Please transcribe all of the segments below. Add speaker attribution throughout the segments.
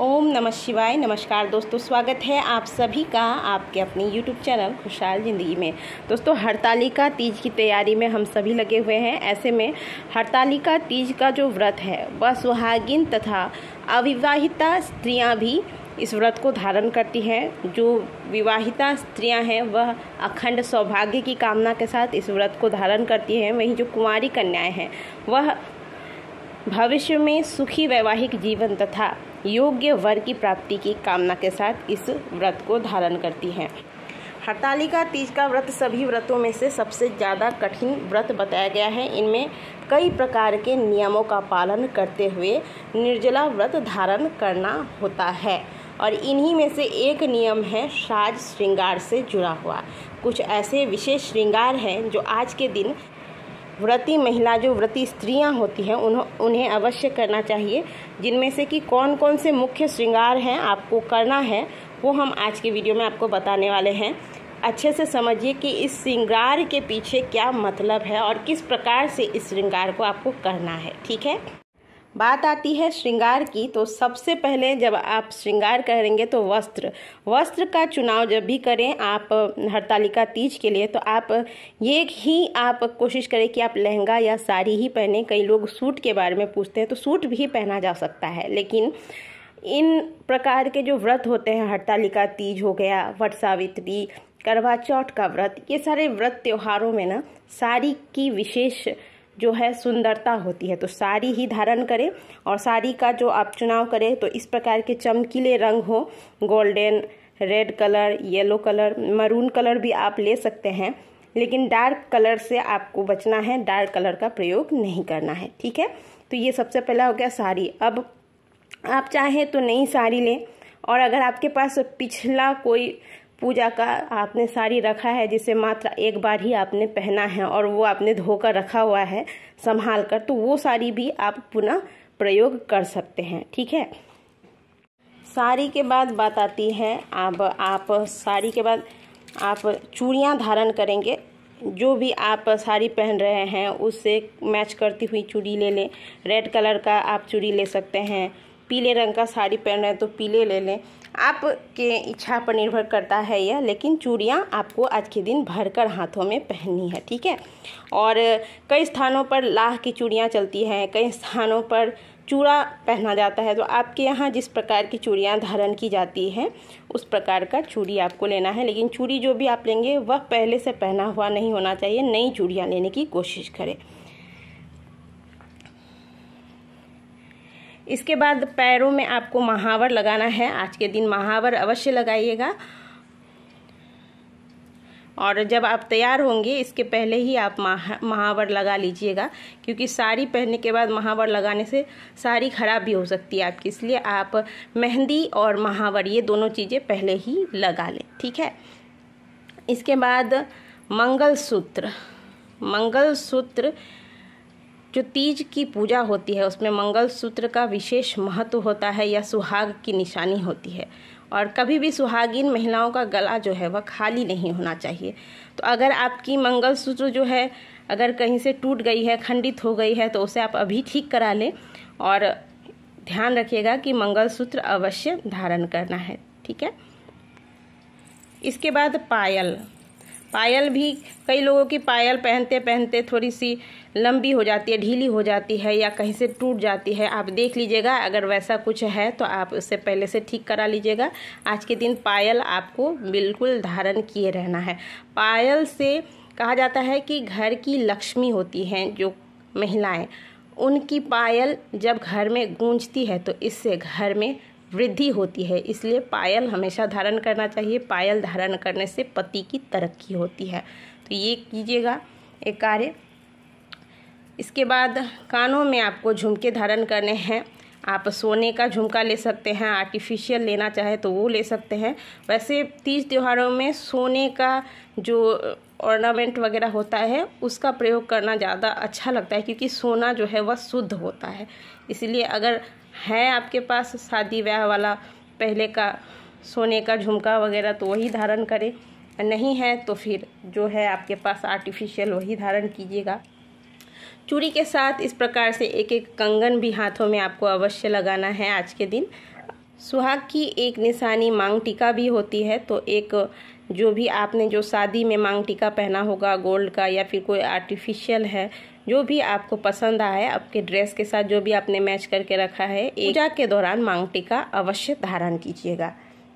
Speaker 1: ओम नमः शिवाय। नमस्कार दोस्तों, स्वागत है आप सभी का आपके अपने YouTube चैनल खुशहाल ज़िंदगी में। दोस्तों, हरतालिका तीज की तैयारी में हम सभी लगे हुए हैं। ऐसे में हरतालिका तीज का जो व्रत है वह सुहागिन तथा अविवाहिता स्त्रियां भी इस व्रत को धारण करती हैं। जो विवाहिता स्त्रियां हैं वह अखंड सौभाग्य की कामना के साथ इस व्रत को धारण करती हैं। वहीं जो कुंवारी कन्याएं हैं वह भविष्य में सुखी वैवाहिक जीवन तथा योग्य वर की प्राप्ति की कामना के साथ इस व्रत को धारण करती हैं। हरतालिका तीज का व्रत सभी व्रतों में से सबसे ज़्यादा कठिन व्रत बताया गया है। इनमें कई प्रकार के नियमों का पालन करते हुए निर्जला व्रत धारण करना होता है और इन्हीं में से एक नियम है साज श्रृंगार से जुड़ा हुआ। कुछ ऐसे विशेष श्रृंगार हैं जो आज के दिन व्रती महिला, जो व्रती स्त्रियां होती हैं, उन्हें अवश्य करना चाहिए। जिनमें से कि कौन कौन से मुख्य श्रृंगार हैं आपको करना है वो हम आज के वीडियो में आपको बताने वाले हैं। अच्छे से समझिए कि इस श्रृंगार के पीछे क्या मतलब है और किस प्रकार से इस श्रृंगार को आपको करना है। ठीक है, बात आती है श्रृंगार की, तो सबसे पहले जब आप श्रृंगार करेंगे तो वस्त्र का चुनाव जब भी करें आप हरतालिका तीज के लिए, तो आप ये ही आप कोशिश करें कि आप लहंगा या साड़ी ही पहने। कई लोग सूट के बारे में पूछते हैं, तो सूट भी पहना जा सकता है। लेकिन इन प्रकार के जो व्रत होते हैं, हरतालिका तीज हो गया, वट सावित्री, करवा चौथ का व्रत, ये सारे व्रत त्योहारों में ना साड़ी की विशेष जो है सुंदरता होती है। तो साड़ी ही धारण करें और साड़ी का जो आप चुनाव करें तो इस प्रकार के चमकीले रंग हो, golden, red colour, yellow colour, maroon colour भी आप ले सकते हैं। लेकिन डार्क कलर से आपको बचना है, डार्क कलर का प्रयोग नहीं करना है। ठीक है, तो ये सबसे पहला हो गया साड़ी। अब आप चाहें तो नई साड़ी लें, और अगर आपके पास पिछला कोई पूजा का आपने साड़ी रखा है जिसे मात्र एक बार ही आपने पहना है और वो आपने धोकर रखा हुआ है संभाल कर, तो वो साड़ी भी आप पुनः प्रयोग कर सकते हैं। ठीक है, साड़ी के बाद बात आती है अब आप साड़ी के बाद आप चूड़ियाँ धारण करेंगे। जो भी आप साड़ी पहन रहे हैं उससे मैच करती हुई चूड़ी ले लें। रेड कलर का आप चूड़ी ले सकते हैं, पीले रंग का साड़ी पहन रहे हैं तो पीले ले लें। आपके इच्छा पर निर्भर करता है यह, लेकिन चूड़ियाँ आपको आज के दिन भरकर हाथों में पहननी है। ठीक है, और कई स्थानों पर लाह की चूड़ियाँ चलती हैं, कई स्थानों पर चूड़ा पहना जाता है। तो आपके यहाँ जिस प्रकार की चूड़ियाँ धारण की जाती हैं उस प्रकार का चूड़ी आपको लेना है। लेकिन चूड़ी जो भी आप लेंगे वह पहले से पहना हुआ नहीं होना चाहिए, नई चूड़ियाँ लेने की कोशिश करें। इसके बाद पैरों में आपको महावर लगाना है। आज के दिन महावर अवश्य लगाइएगा, और जब आप तैयार होंगे इसके पहले ही आप महावर लगा लीजिएगा, क्योंकि साड़ी पहनने के बाद महावर लगाने से साड़ी खराब भी हो सकती है आपकी। इसलिए आप मेहंदी और महावर ये दोनों चीज़ें पहले ही लगा लें। ठीक है, इसके बाद मंगलसूत्र जो तीज की पूजा होती है उसमें मंगलसूत्र का विशेष महत्व होता है। यह सुहाग की निशानी होती है और कभी भी सुहागिन महिलाओं का गला जो है वह खाली नहीं होना चाहिए। तो अगर आपकी मंगलसूत्र जो है अगर कहीं से टूट गई है, खंडित हो गई है, तो उसे आप अभी ठीक करा लें और ध्यान रखिएगा कि मंगलसूत्र अवश्य धारण करना है। ठीक है, इसके बाद पायल भी कई लोगों की पायल पहनते पहनते थोड़ी सी लंबी हो जाती है, ढीली हो जाती है या कहीं से टूट जाती है। आप देख लीजिएगा, अगर वैसा कुछ है तो आप उससे पहले से ठीक करा लीजिएगा। आज के दिन पायल आपको बिल्कुल धारण किए रहना है। पायल से कहा जाता है कि घर की लक्ष्मी होती हैं जो महिलाएं, उनकी पायल जब घर में गूंजती है तो इससे घर में वृद्धि होती है। इसलिए पायल हमेशा धारण करना चाहिए। पायल धारण करने से पति की तरक्की होती है। तो ये कीजिएगा एक कार्य। इसके बाद कानों में आपको झुमके धारण करने हैं। आप सोने का झुमका ले सकते हैं, आर्टिफिशियल लेना चाहे तो वो ले सकते हैं। वैसे तीज त्योहारों में सोने का जो ऑर्नामेंट वगैरह होता है उसका प्रयोग करना ज़्यादा अच्छा लगता है, क्योंकि सोना जो है वह शुद्ध होता है। इसलिए अगर है आपके पास शादी ब्याह वाला पहले का सोने का झुमका वगैरह तो वही धारण करें, नहीं है तो फिर जो है आपके पास आर्टिफिशियल वही धारण कीजिएगा। चूड़ी के साथ इस प्रकार से एक एक कंगन भी हाथों में आपको अवश्य लगाना है आज के दिन। सुहाग की एक निशानी मांग टीका भी होती है। तो एक जो भी आपने जो शादी में मांग टीका पहना होगा गोल्ड का या फिर कोई आर्टिफिशियल है, जो भी आपको पसंद आया है आपके ड्रेस के साथ जो भी आपने मैच करके रखा है, पूजा के दौरान मांग टीका अवश्य धारण कीजिएगा।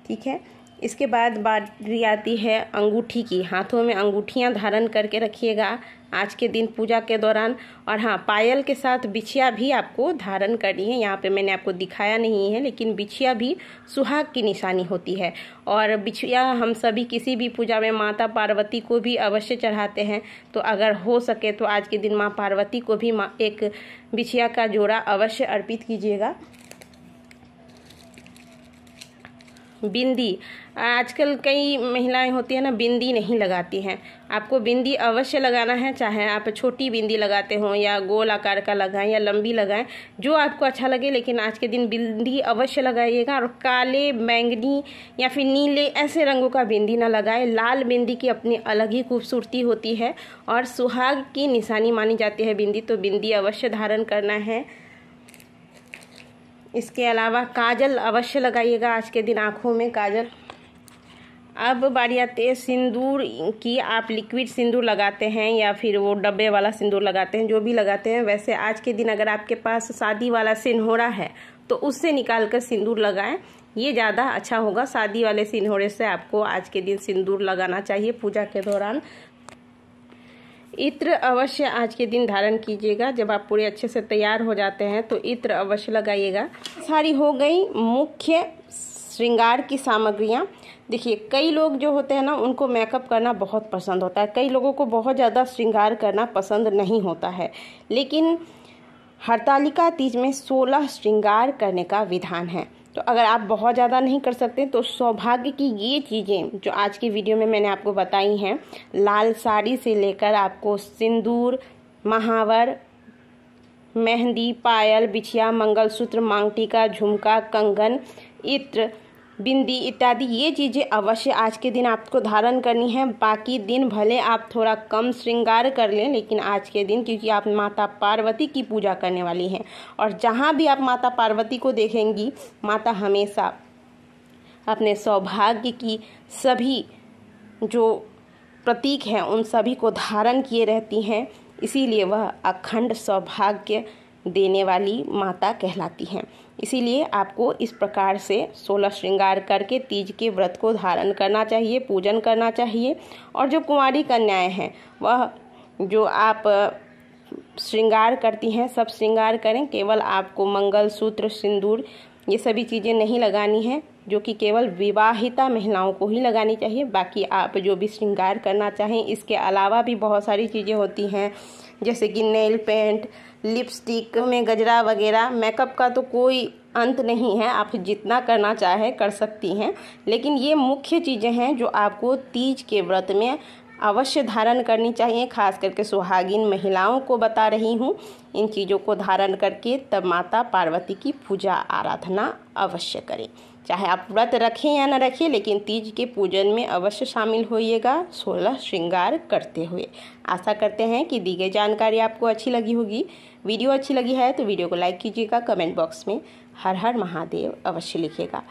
Speaker 1: ठीक है। इसके बाद बारी आती है अंगूठी की। हाथों में अंगूठियां धारण करके रखिएगा आज के दिन पूजा के दौरान। और हाँ, पायल के साथ बिछिया भी आपको धारण करनी है। यहाँ पे मैंने आपको दिखाया नहीं है, लेकिन बिछिया भी सुहाग की निशानी होती है। और बिछिया हम सभी किसी भी पूजा में माता पार्वती को भी अवश्य चढ़ाते हैं। तो अगर हो सके तो आज के दिन माँ पार्वती को भी एक बिछिया का जोड़ा अवश्य अर्पित कीजिएगा। बिंदी, आजकल कई महिलाएं होती है ना, बिंदी नहीं लगाती हैं। आपको बिंदी अवश्य लगाना है, चाहे आप छोटी बिंदी लगाते हो या गोल आकार का लगाएं या लंबी लगाएं, जो आपको अच्छा लगे। लेकिन आज के दिन बिंदी अवश्य लगाइएगा। और काले, बैंगनी या फिर नीले ऐसे रंगों का बिंदी ना लगाएं। लाल बिंदी की अपनी अलग ही खूबसूरती होती है और सुहाग की निशानी मानी जाती है बिंदी, तो बिंदी अवश्य धारण करना है। इसके अलावा काजल अवश्य लगाइएगा आज के दिन, आँखों में काजल। अब बारी आती है सिंदूर की। आप लिक्विड सिंदूर लगाते हैं या फिर वो डब्बे वाला सिंदूर लगाते हैं, जो भी लगाते हैं। वैसे आज के दिन अगर आपके पास शादी वाला सिंहोरा है तो उससे निकाल कर सिंदूर लगाएं, ये ज़्यादा अच्छा होगा। शादी वाले सिंहोरे से आपको आज के दिन सिंदूर लगाना चाहिए पूजा के दौरान। इत्र अवश्य आज के दिन धारण कीजिएगा। जब आप पूरे अच्छे से तैयार हो जाते हैं तो इत्र अवश्य लगाइएगा। सारी हो गई मुख्य श्रृंगार की सामग्रियां। देखिए, कई लोग जो होते हैं ना, उनको मेकअप करना बहुत पसंद होता है। कई लोगों को बहुत ज़्यादा श्रृंगार करना पसंद नहीं होता है। लेकिन हरतालिका तीज में 16 श्रृंगार करने का विधान है। तो अगर आप बहुत ज़्यादा नहीं कर सकते तो सौभाग्य की ये चीज़ें जो आज की वीडियो में मैंने आपको बताई हैं, लाल साड़ी से लेकर आपको सिंदूर, महावर, मेहंदी, पायल, बिछिया, मंगलसूत्र, मांग टीका, झुमका, कंगन, इत्र, बिंदी इत्यादि ये चीज़ें अवश्य आज के दिन आपको धारण करनी है। बाकी दिन भले आप थोड़ा कम श्रृंगार कर लें, लेकिन आज के दिन क्योंकि आप माता पार्वती की पूजा करने वाली हैं और जहाँ भी आप माता पार्वती को देखेंगी, माता हमेशा अपने सौभाग्य की सभी जो प्रतीक हैं उन सभी को धारण किए रहती हैं। इसीलिए वह अखंड सौभाग्य देने वाली माता कहलाती हैं। इसीलिए आपको इस प्रकार से 16 श्रृंगार करके तीज के व्रत को धारण करना चाहिए, पूजन करना चाहिए। और जो कुंवारी कन्याएं हैं वह जो आप श्रृंगार करती हैं सब श्रृंगार करें। केवल आपको मंगलसूत्र, सिंदूर ये सभी चीज़ें नहीं लगानी है, जो कि केवल विवाहिता महिलाओं को ही लगानी चाहिए। बाकी आप जो भी श्रृंगार करना चाहें, इसके अलावा भी बहुत सारी चीज़ें होती हैं, जैसे कि नेल पेंट, लिपस्टिक में गजरा वगैरह। मेकअप का तो कोई अंत नहीं है, आप जितना करना चाहे कर सकती हैं। लेकिन ये मुख्य चीज़ें हैं जो आपको तीज के व्रत में अवश्य धारण करनी चाहिए। खास करके सुहागिन महिलाओं को बता रही हूँ, इन चीज़ों को धारण करके तब माता पार्वती की पूजा आराधना अवश्य करें। चाहे आप व्रत रखें या न रखें, लेकिन तीज के पूजन में अवश्य शामिल होइएगा 16 श्रृंगार करते हुए। आशा करते हैं कि दी गई जानकारी आपको अच्छी लगी होगी। वीडियो अच्छी लगी है तो वीडियो को लाइक कीजिएगा, कमेंट बॉक्स में हर हर महादेव अवश्य लिखिएगा।